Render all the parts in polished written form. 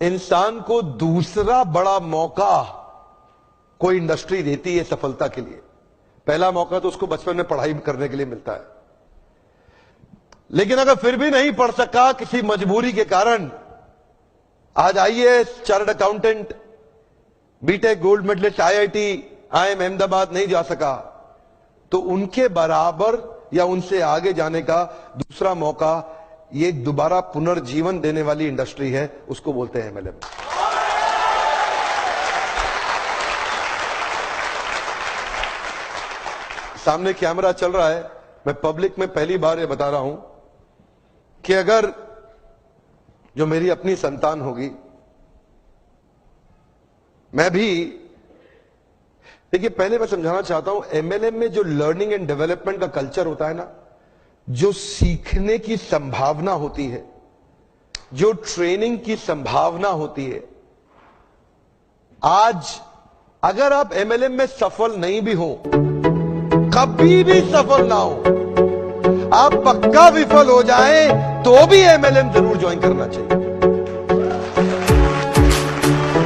इंसान को दूसरा बड़ा मौका कोई इंडस्ट्री देती है सफलता के लिए। पहला मौका तो उसको बचपन में पढ़ाई करने के लिए मिलता है, लेकिन अगर फिर भी नहीं पढ़ सका किसी मजबूरी के कारण, आज IAS, chartered accountant, BTech gold medalist, IIT, IIM Ahmedabad नहीं जा सका, तो उनके बराबर या उनसे आगे जाने का दूसरा मौका ये दोबारा पुनर्जीवन देने वाली इंडस्ट्री है, उसको बोलते हैं एमएलएम। सामने कैमरा चल रहा है, मैं पब्लिक में पहली बार ये बता रहा हूं कि अगर जो मेरी अपनी संतान होगी, मैं भी, देखिए पहले मैं समझाना चाहता हूं, एमएलएम में जो लर्निंग एंड डेवलपमेंट का कल्चर होता है ना, जो सीखने की संभावना होती है, जो ट्रेनिंग की संभावना होती है, आज अगर आप एमएलएम में सफल नहीं भी हो, कभी भी सफल ना हो, आप पक्का विफल हो जाए तो भी एमएलएम जरूर ज्वाइन करना चाहिए।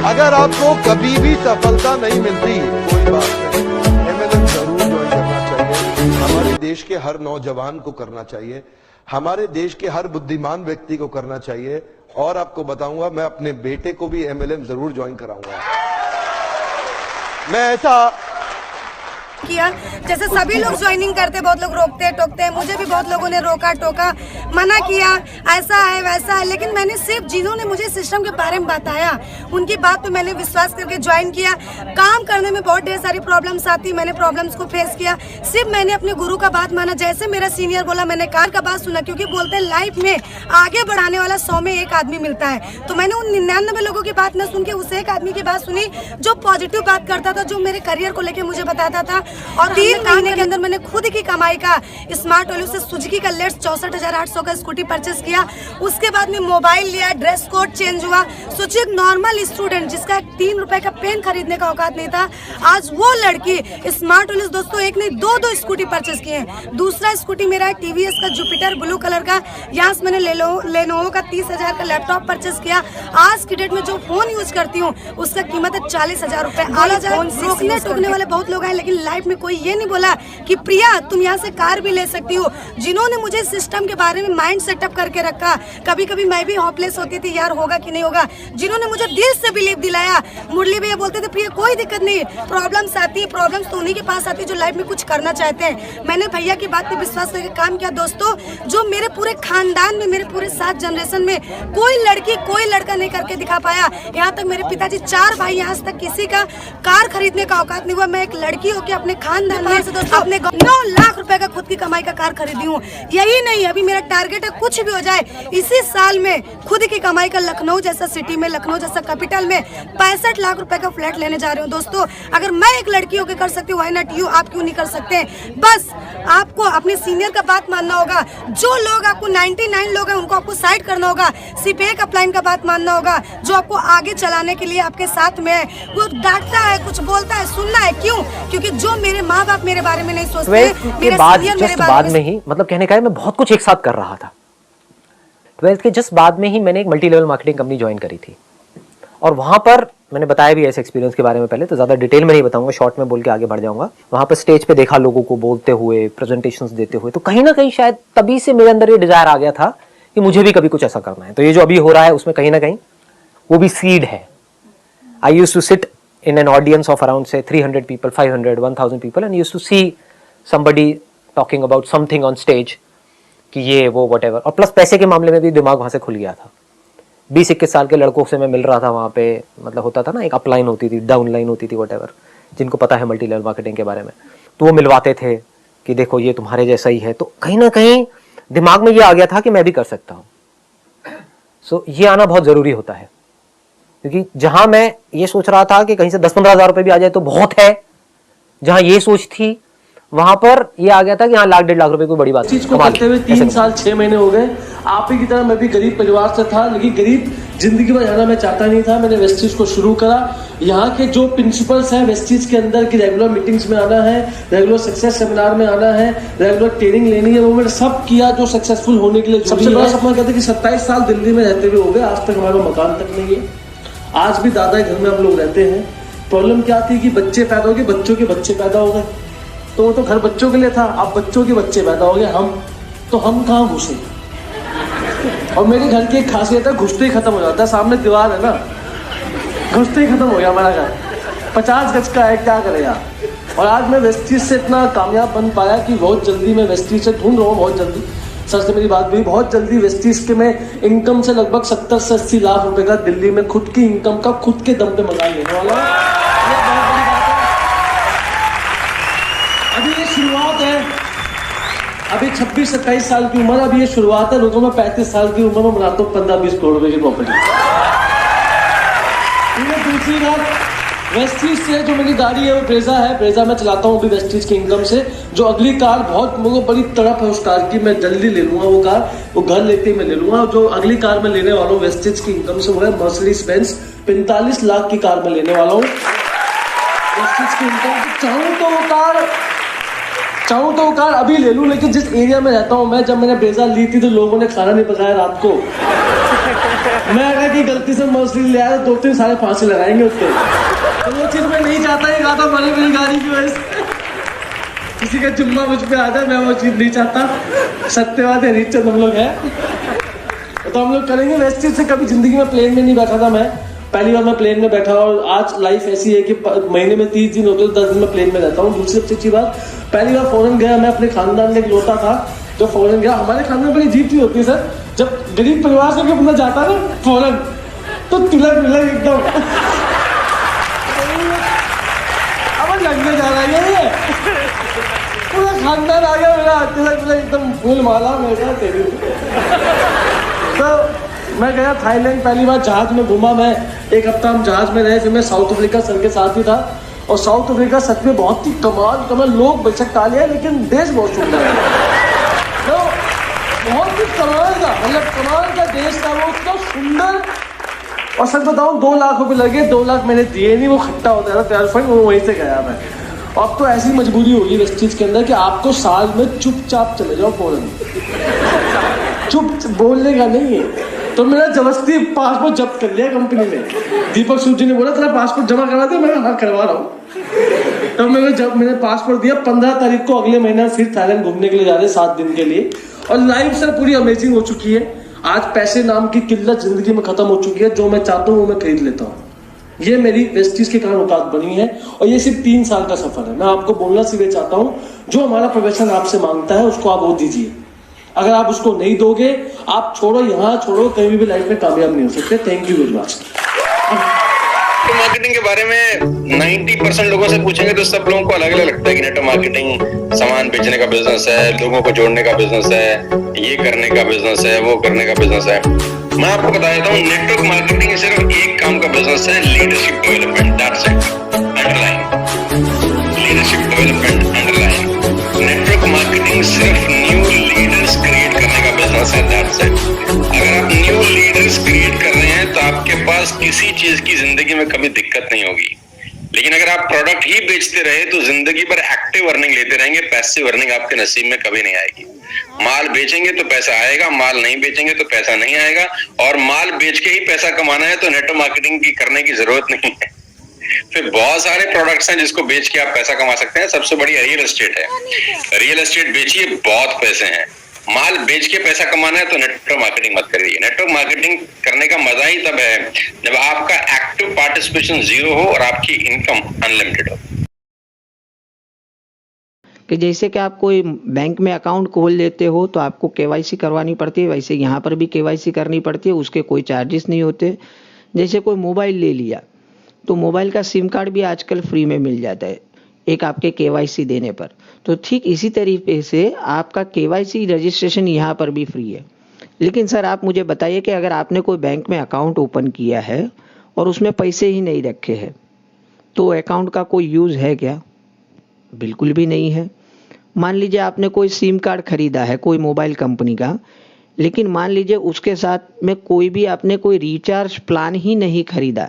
अगर आपको कभी भी सफलता नहीं मिलती, कोई बात नहीं, एमएलएम जरूर ज्वाइन करना चाहिए। हमारे देश के हर नौजवान को करना चाहिए, हमारे देश के हर बुद्धिमान व्यक्ति को करना चाहिए। और आपको बताऊंगा, मैं अपने बेटे को भी एमएलएम जरूर ज्वाइन कराऊंगा। मैं ऐसा किया जैसे सभी लोग ज्वाइनिंग करते, बहुत लोग रोकते टोकते हैं, मुझे भी बहुत लोगों ने रोका टोका, मना किया, ऐसा है वैसा है, लेकिन मैंने सिर्फ जिन्होंने मुझे सिस्टम के बारे में बताया उनकी बात पे मैंने विश्वास करके ज्वाइन किया। काम करने में बहुत ढेर सारी प्रॉब्लम्स आती, मैंने प्रॉब्लम्स को फेस किया, सिर्फ मैंने अपने गुरु का बात माना। जैसे मेरा सीनियर बोला, मैंने कार का बात सुना, क्योंकि बोलते हैं लाइफ में आगे बढ़ाने वाला 100 में 1 आदमी मिलता है। तो मैंने उन 99 लोगों की बात न सुन के उस एक आदमी की बात सुनी जो पॉजिटिव बात करता था, जो मेरे करियर को लेकर मुझे बताता था। और 3 महीने के अंदर मैंने खुद की कमाई का स्मार्ट वैल्यू से सुजुकी का लेट्स 64,800 का स्कूटी परचेस किया। उसके बाद में मोबाइल लिया, ड्रेस कोड चेंज हुआ। सोचिए एक नॉर्मल स्टूडेंट जिसका 3 रुपए का पेन खरीदने का औकात नहीं था, आज वो लड़की स्मार्ट वैल्यू दोस्तों एक नहीं 2 स्कूटी परचेस किए हैं। दूसरा स्कूटी मेरा है टीवीएस का जुपिटर ब्लू कलर का, यहाँ से मैंने लेनोवो का 30,000 का लैपटॉप परचेस किया। आज की डेट में जो फोन यूज करती हूँ उसका कीमत है 40,000 रुपए। रोकने टोकने वाले बहुत लोग हैं, लेकिन लाइफ में कोई ये नहीं बोला कि प्रिया तुम यहाँ से कार भी ले सकती हो। जिन्होंने मुझे सिस्टम के बारे में माइंड सेटअप करके रखा, कभी कभी मैं भी होपलेस होती थी, यार होगा कि नहीं होगा, जिन्होंने मुझे दिल से बिलीव दिलाया। मुरली भैया बोलते थे प्रिया कोई दिक्कत नहीं, प्रॉब्लम्स आती है, प्रॉब्लम्स तो उन्हीं के पास आती है जो लाइफ में कुछ करना चाहते हैं। मैंने भैया की बात पे विश्वास करके काम किया दोस्तों। जो मेरे पूरे खानदान में, मेरे पूरे 7 जनरेशन में कोई लड़की कोई लड़का नहीं करके दिखा पाया। यहाँ तक मेरे पिताजी 4 भाई, यहाँ तक किसी का कार खरीदने का औकात नहीं हुआ। मैं एक लड़की होकर अपने खानदान में अपने 9 लाख रुपए का खुद की कमाई का कार खरीदी हूँ। यही नहीं, अभी मेरा टारगेट है कुछ भी हो जाए, इसी साल में खुद की कमाई का लखनऊ जैसा सिटी में, लखनऊ जैसा कैपिटल में 65 लाख रुपए का फ्लैट लेने जा रही हूँ दोस्तों। अगर मैं एक लड़की होकर कर सकती हूँ, व्हाई नॉट यू, आप क्यों नहीं कर सकते? बस आपको अपने सीनियर का बात मानना होगा। जो लोग आपको 99 लोग हैं उनको आपको साइड करना होगा। सिर्फ एक अपलाइन का बात मानना होगा जो आपको आगे चलाने के लिए आपके साथ में है। वो डांटता है, कुछ बोलता है, सुनना है, क्यों? क्योंकि जो मेरे माँ बाप मेरे बारे में नहीं सोचते, मेरे सीनियर मेरे बाद में ही, मतलब कहने का है मैं बहुत कुछ एक साथ कर रहा था। 12th के जस्ट बाद में ही मैंने एक multi level marketing company join करी थी, और वहां पर मैंने बताया भी ऐसे एक्सपीरियंस के बारे में पहले, तो ज्यादा डिटेल में नहीं बताऊंगा, शॉर्ट में बोल के आगे बढ़ जाऊंगा। वहां पर स्टेज पे देखा लोगों को बोलते हुए, प्रेजेंटेशंस देते हुए, तो कहीं ना कहीं शायद तभी से मेरे अंदर ये डिजायर आ गया था कि मुझे भी कभी कुछ ऐसा करना है। तो ये जो अभी हो रहा है उसमें कहीं ना कहीं वो भी सीड है। I used to sit in an audience of around say 300 people, 500, 1000 people, and used to see somebody talking about something on stage कि ये वो whatever, और प्लस पैसे के मामले में भी दिमाग वहाँ से खुल गया था। 20-21 साल के लड़कों से मैं मिल रहा था वहाँ पे, मतलब होता था ना, एक अपलाइन होती थी, डाउन लाइन होती थी, whatever, जिनको पता है मल्टी लेवल मार्केटिंग के बारे में, तो वो मिलवाते थे कि देखो ये तुम्हारे जैसा ही है। तो कहीं ना कहीं दिमाग में ये आ गया था कि मैं भी कर सकता हूँ। सो ये आना बहुत जरूरी होता है, क्योंकि जहां मैं ये सोच रहा था कि कहीं से 10-15 हज़ार रुपए भी आ जाए तो बहुत है, जहां ये सोच थी वहां पर ये आ गया था कि हाँ 1-1.5 लाख रुपए कोई बड़ी बात। चीज को करते हुए 3 साल 6 महीने हो गए। आप ही की तरह मैं भी गरीब परिवार से था, लेकिन गरीब जिंदगी में रहना मैं चाहता नहीं था। मैंने वेस्टीज को शुरू करा। यहाँ के जो प्रिंसिपल्स हैं वेस्टीज के अंदर की, रेगुलर मीटिंग्स में आना है, रेगुलर सक्सेस सेमिनार में आना है, रेगुलर ट्रेनिंग लेनी है, वो मैंने सब किया जो सक्सेसफुल होने के लिए। सबसे बड़ा सपना कहते हैं कि 27 साल दिल्ली में रहते हुए हो गए, आज तक हमारा मकान तक नहीं है। आज भी दादा के घर में हम लोग रहते हैं। प्रॉब्लम क्या थी कि बच्चे पैदा हो गए, बच्चों के बच्चे पैदा हो गए, तो वो तो घर बच्चों के लिए था। अब बच्चों के बच्चे पैदा हो गए, हम कहाँ घुसे। और मेरे घर की एक खासियत है, घुसते ही खत्म हो जाता है। सामने दीवार है ना, घुसते ही खत्म हो गया हमारा घर। 50 गज का है, क्या करे यार। और आज मैं वेस्टीज से इतना कामयाब बन पाया कि बहुत जल्दी मैं वेस्टीज से ढूंढ रहा हूँ, बहुत जल्दी, सच से मेरी बात भी, बहुत जल्दी वेस्टीज के मैं इनकम से लगभग 70 से 80 लाख रुपए का दिल्ली में खुद की इनकम का खुद के दम पे मकान लेने वाला हूँ। ये बहुत बड़ी बात है। अभी ये शुरुआत है, अभी 26-27 साल की उम्र, अभी ये शुरुआत है। रुको मैं 35 साल की उम्र में बनाता हूँ 15-20 करोड़ रुपए की प्रॉपर्टी। दूसरी बात, वेस्टीज से जो मेरी गाड़ी है वो ब्रेजा है, ब्रेजा मैं चलाता हूँ अभी वेस्टीज की इनकम से। जो अगली कार, बहुत मुझे बड़ी तड़प है उस कार की, मैं जल्दी ले लूंगा वो कार, वो घर लेते ही मैं ले लूंगा। जो अगली कार मैं लेने वाला हूँ वेस्टीज की इनकम से, वो है मर्सिडीज बेंज 45 लाख की कार मैं लेने वाला हूँ वेस्टीज की इनकम से। चाहूँ तो वो कार अभी ले लूँ, लेकिन जिस एरिया में रहता हूँ मैं, जब मैंने ब्रेजा ली थी तो लोगों ने खाना नहीं पकाया रात को। मैं अगर की गलती से मर्सिडीज ले आया तो 2-3 साढ़े फांसी लगाएंगे उसके। तो वो चीज मैं नहीं चाहता, ये कहा था मैंने मेरी गाड़ी की वजह से किसी का जुम्मा मुझ पे आ जाए, मैं वो चीज नहीं चाहता। सत्यवाद है, रीचंद हम लोग हैं तो हम लोग करेंगे। वेस्टीज से कभी जिंदगी में प्लेन में नहीं बैठा था मैं, पहली बार मैं प्लेन में बैठा। और आज लाइफ ऐसी है कि महीने में 30 दिन होते हैं, 10 दिन में प्लेन में रहता हूँ। दूसरी सबसे अच्छी बात, पहली बार फॉरेन गया मैं, अपने खानदान में इकलौता था जो फॉरेन गया। हमारे खानदान में बड़ी अजीब चीज होती है सर, जब गरीब परिवार से बंदा जाता है ना फॉरेन, तो तिलक मिलक एकदम अब लगने जा रहा है ये, पूरा खानदान आ गया मेरा, तिलक मिलक एकदम फूल माला मेरा तेरी। तो मैं गया थाईलैंड, पहली बार जहाज में घूमा मैं, 1 हफ्ता हम जहाज में रहे। फिर मैं साउथ अफ्रीका सर के साथ ही था, और साउथ अफ्रीका सच में बहुत ही कमाल लोग बेशक काले हैं लेकिन देश बहुत सुंदर है। तो बहुत ही कमाल का, मतलब कमाल का देश था वो, इतना सुंदर। और सच बताऊं 2 लाख रुपए लगे, 2 लाख मैंने दिए नहीं, वो खट्टा होता था प्यार फंड, वो वहीं से गया मैं। अब तो ऐसी मजबूरी होगी वेस्टीज के अंदर कि आपको साल में चुपचाप चले जाओ फॉरेन, चुप बोलने का नहीं है। तो मेरा जबरदस्ती पासपोर्ट जब्त कर लिया कंपनी ने। दीपक सूद जी ने बोला तेरा पासपोर्ट जमा करा दे, मैं हाँ करवा रहा हूँ। तो मैंने पासपोर्ट दिया, 15 तारीख को अगले महीने फिर थाईलैंड घूमने के लिए जा रहे 7 दिन के लिए। और लाइफ सर पूरी अमेजिंग हो चुकी है। आज पैसे नाम की किल्लत जिंदगी में खत्म हो चुकी है, जो मैं चाहता हूँ वो मैं खरीद लेता हूँ। ये मेरी वेस्टीज के कारण औकात बनी है, और ये सिर्फ 3 साल का सफर है। मैं आपको बोलना सिर्फ ये चाहता हूँ, जो हमारा प्रोफेशन आपसे मांगता है उसको आप वो दीजिए। अगर आप उसको नहीं दोगे, आप छोड़ो, यहाँ छोड़ो, कहीं भी लाइफ में कामयाब नहीं हो सकते। Thank you very much. Marketing के बारे में 90% लोगों से पूछेंगे तो सब लोगों को अलग अलग लगता है कि नेटवर्क मार्केटिंग सामान बेचने का बिजनेस है, लोगों को जोड़ने का बिजनेस है, ये करने का बिजनेस है, वो करने का बिजनेस है। मैं आपको बता देता हूँ, नेटवर्क मार्केटिंग सिर्फ एक काम का बिजनेस है, leadership development. That's it, underline, leadership development, underline. Network marketing सिर्फ न्यू लीडर्स क्रिएट करने का बिजनेस है, दैट्स इट। अगर आप न्यू लीडर्स क्रिएट कर रहे हैं तो आपके पास किसी चीज की जिंदगी में कभी दिक्कत नहीं होगी। लेकिन अगर आप प्रोडक्ट ही बेचते रहे तो जिंदगी भर एक्टिव अर्निंग लेते रहेंगे, पैसिव अर्निंग आपके नसीब में कभी नहीं आएगी। माल बेचेंगे तो पैसा आएगा, माल नहीं बेचेंगे तो पैसा नहीं आएगा। और माल बेच के ही पैसा कमाना है तो नेटवर्क मार्केटिंग की करने की जरूरत नहीं है। फिर बहुत सारे प्रोडक्ट्स हैं जिसको बेच के आप पैसा कमा सकते हैं। सबसे बढ़िया रियल एस्टेट है, रियल एस्टेट बेचिए, बहुत पैसे हैं। माल बेच के पैसा कमाना है तो नेटवर्क मार्केटिंग मत करिए। नेटवर्क मार्केटिंग करने का मजा ही तब है जब आपका एक्टिव पार्टिसिपेशन 0 हो और आपकी इनकम अनलिमिटेड हो। कि जैसे कि आप कोई बैंक में अकाउंट खोल लेते हो तो आपको केवाईसी करवानी पड़ती है, वैसे यहाँ पर भी केवाईसी करनी पड़ती है, उसके कोई चार्जेस नहीं होते। जैसे कोई मोबाइल ले लिया तो मोबाइल का सिम कार्ड भी आजकल फ्री में मिल जाता है एक आपके केवाईसी देने पर। तो ठीक इसी तरीके से आपका केवाईसी रजिस्ट्रेशन यहाँ पर भी फ्री है। लेकिन सर आप मुझे बताइए कि अगर आपने कोई बैंक में अकाउंट ओपन किया है और उसमें पैसे ही नहीं रखे हैं तो अकाउंट का कोई यूज़ है क्या? बिल्कुल भी नहीं है। मान लीजिए आपने कोई सिम कार्ड खरीदा है कोई मोबाइल कंपनी का, लेकिन मान लीजिए उसके साथ में कोई भी आपने कोई रिचार्ज प्लान ही नहीं खरीदा,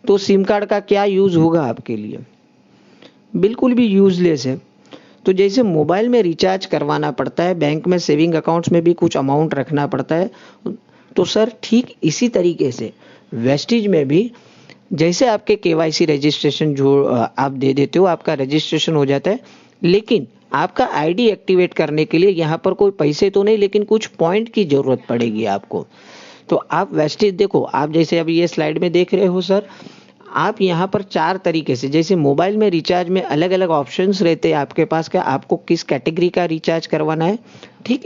तो सिम कार्ड का क्या यूज़ होगा आपके लिए? बिल्कुल भी यूज़लेस है। तो जैसे मोबाइल में रिचार्ज करवाना पड़ता है, बैंक में सेविंग अकाउंट्स में भी कुछ अमाउंट रखना पड़ता है, तो सर ठीक इसी तरीके से वेस्टीज में भी जैसे आपके केवाईसी रजिस्ट्रेशन जो आप दे देते हो, आपका रजिस्ट्रेशन हो जाता है, लेकिन आपका आईडी एक्टिवेट करने के लिए यहाँ पर कोई पैसे तो नहीं, लेकिन कुछ पॉइंट की जरूरत पड़ेगी आपको। तो आप वेस्टेज देखो, आप जैसे अभी ये स्लाइड में देख रहे हो सर, आप यहाँ पर 4 तरीके से, जैसे मोबाइल में रिचार्ज में अलग अलग ऑप्शंस रहते हैं आपके पास का, आपको किस कैटेगरी का रिचार्ज करवाना है, ठीक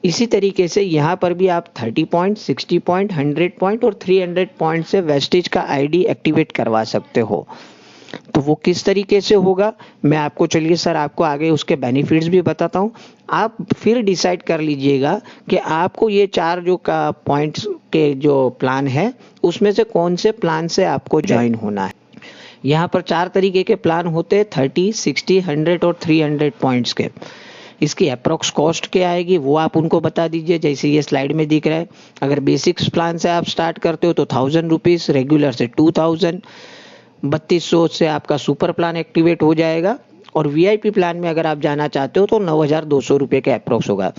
इसी तरीके से यहाँ पर भी आप 30 पॉइंट, 60 पॉइंट, 100 पॉइंट और 300 पॉइंट से वेस्टेज का आईडी एक्टिवेट करवा सकते हो। तो वो किस तरीके से होगा मैं आपको, चलिए सर आपको आगे उसके बेनिफिट्स भी बताता हूँ। आप फिर डिसाइड कर लीजिएगा कि आपको ये 4 जो का पॉइंट्स के जो प्लान है उसमें से कौन से प्लान से आपको ज्वाइन होना है। यहाँ पर 4 तरीके के प्लान होते हैं, 30, 60, 100 और 300 पॉइंट्स के। इसकी अप्रोक्स कॉस्ट क्या आएगी वो आप उनको बता दीजिए, जैसे ये स्लाइड में दिख रहा है। अगर बेसिक्स प्लान से आप स्टार्ट करते हो तो 1000 रुपीज़, रेगुलर से 2000, 3200 से आपका सुपर प्लान एक्टिवेट हो जाएगा, और वीआईपी प्लान में अगर आप जाना चाहते हो तो 9200 रुपये के अप्रोक्स होगा।